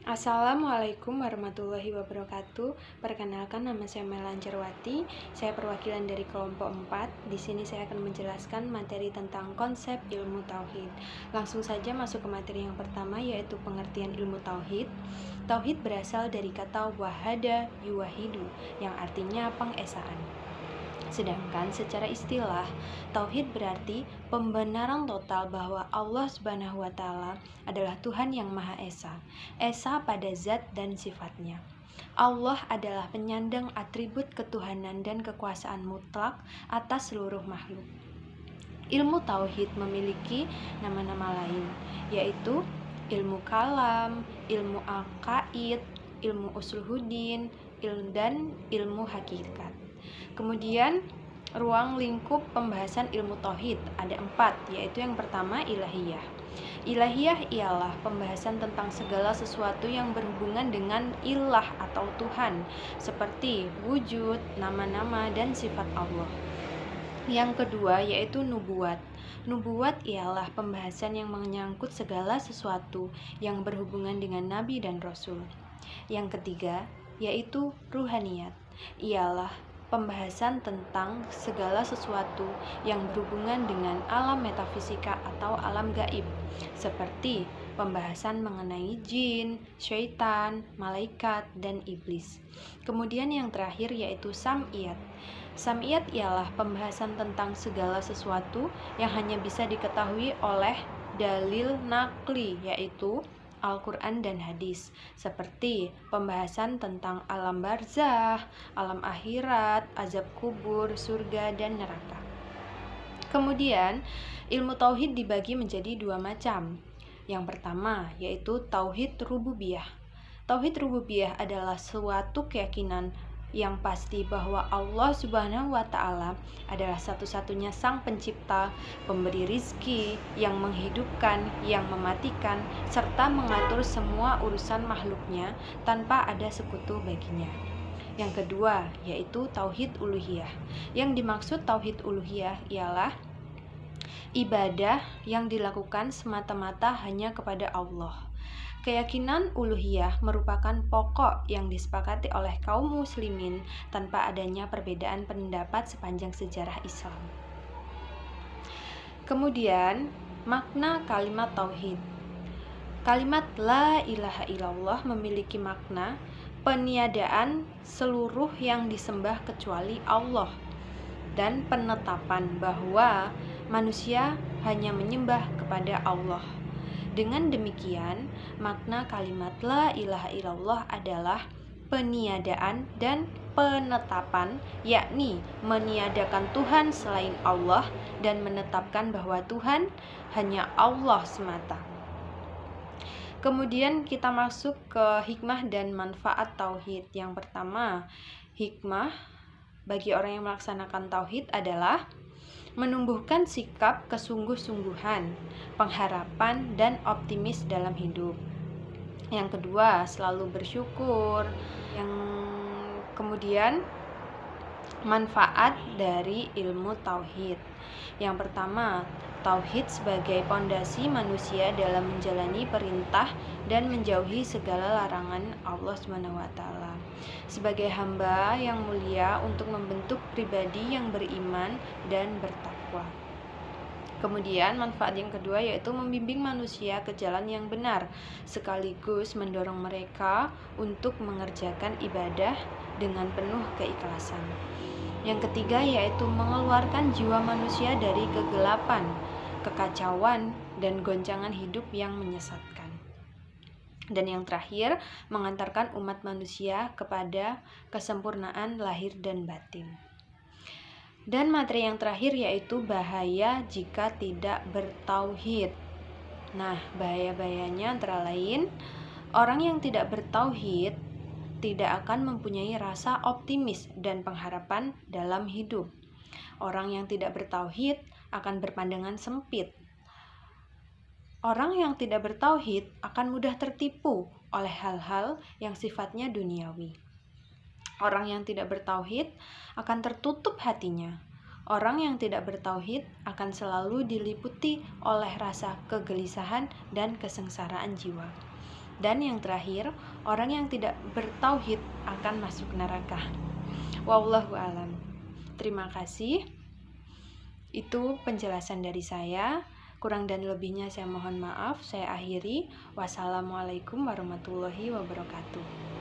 Assalamualaikum warahmatullahi wabarakatuh. Perkenalkan, nama saya Melan Cerwati. Saya perwakilan dari kelompok 4. Di sini saya akan menjelaskan materi tentang konsep ilmu tauhid. Langsung saja masuk ke materi yang pertama, yaitu pengertian ilmu tauhid. Tauhid berasal dari kata wahada yuwahidu, yang artinya pengesaan. Sedangkan secara istilah, tauhid berarti pembenaran total bahwa Allah Subhanahu wa taala adalah Tuhan yang Maha Esa, esa pada zat dan sifatnya. Allah adalah penyandang atribut ketuhanan dan kekuasaan mutlak atas seluruh makhluk. Ilmu tauhid memiliki nama-nama lain, yaitu ilmu kalam, ilmu aqaid, ilmu usul hudin, dan ilmu hakikat. Kemudian ruang lingkup pembahasan ilmu tauhid ada 4, yaitu yang pertama ilahiyah. Ilahiyah ialah pembahasan tentang segala sesuatu yang berhubungan dengan ilah atau Tuhan, seperti wujud, nama-nama, dan sifat Allah. Yang kedua yaitu nubuat. Nubuat ialah pembahasan yang menyangkut segala sesuatu yang berhubungan dengan nabi dan rasul. Yang ketiga yaitu ruhaniyat. Ialah pembahasan tentang segala sesuatu yang berhubungan dengan alam metafisika atau alam gaib, seperti pembahasan mengenai jin, syaitan, malaikat, dan iblis. Kemudian yang terakhir yaitu sam'iyat. Sam'iyat ialah pembahasan tentang segala sesuatu yang hanya bisa diketahui oleh dalil nakli, yaitu Al-Quran dan hadis, seperti pembahasan tentang alam barzah, alam akhirat, azab kubur, surga, dan neraka. Kemudian, ilmu tauhid dibagi menjadi 2 macam. Yang pertama yaitu tauhid rububiyah. Tauhid rububiyah adalah suatu keyakinan yang pasti bahwa Allah Subhanahu wa taala adalah satu-satunya sang pencipta, pemberi rizki, yang menghidupkan, yang mematikan, serta mengatur semua urusan makhluknya tanpa ada sekutu baginya. Yang kedua yaitu tauhid uluhiyah. Yang dimaksud tauhid uluhiyah ialah ibadah yang dilakukan semata-mata hanya kepada Allah. Keyakinan uluhiyah merupakan pokok yang disepakati oleh kaum muslimin tanpa adanya perbedaan pendapat sepanjang sejarah Islam. Kemudian, makna kalimat tauhid. Kalimat la ilaha illallah memiliki makna peniadaan seluruh yang disembah kecuali Allah dan penetapan bahwa manusia hanya menyembah kepada Allah. Dengan demikian, makna kalimat la ilaha illallah adalah peniadaan dan penetapan, yakni meniadakan Tuhan selain Allah dan menetapkan bahwa Tuhan hanya Allah semata. Kemudian kita masuk ke hikmah dan manfaat tauhid. Yang pertama, hikmah bagi orang yang melaksanakan tauhid adalah menumbuhkan sikap kesungguh-sungguhan, pengharapan, dan optimis dalam hidup. Yang kedua, selalu bersyukur. Yang kemudian, manfaat dari ilmu tauhid. Yang pertama, tauhid sebagai pondasi manusia dalam menjalani perintah dan menjauhi segala larangan Allah SWT. Sebagai hamba yang mulia untuk membentuk pribadi yang beriman dan bertakwa. Kemudian manfaat yang kedua yaitu membimbing manusia ke jalan yang benar, sekaligus mendorong mereka untuk mengerjakan ibadah dengan penuh keikhlasan. Yang ketiga yaitu mengeluarkan jiwa manusia dari kegelapan, kekacauan, dan goncangan hidup yang menyesatkan. Dan yang terakhir, mengantarkan umat manusia kepada kesempurnaan lahir dan batin. Dan materi yang terakhir yaitu bahaya jika tidak bertauhid. Nah, bahaya-bahayanya antara lain, orang yang tidak bertauhid tidak akan mempunyai rasa optimis dan pengharapan dalam hidup. Orang yang tidak bertauhid akan berpandangan sempit. Orang yang tidak bertauhid akan mudah tertipu oleh hal-hal yang sifatnya duniawi. Orang yang tidak bertauhid akan tertutup hatinya. Orang yang tidak bertauhid akan selalu diliputi oleh rasa kegelisahan dan kesengsaraan jiwa. Dan yang terakhir, orang yang tidak bertauhid akan masuk neraka. Wallahu alam. Terima kasih. Itu penjelasan dari saya. Kurang dan lebihnya saya mohon maaf. Saya akhiri. Wassalamualaikum warahmatullahi wabarakatuh.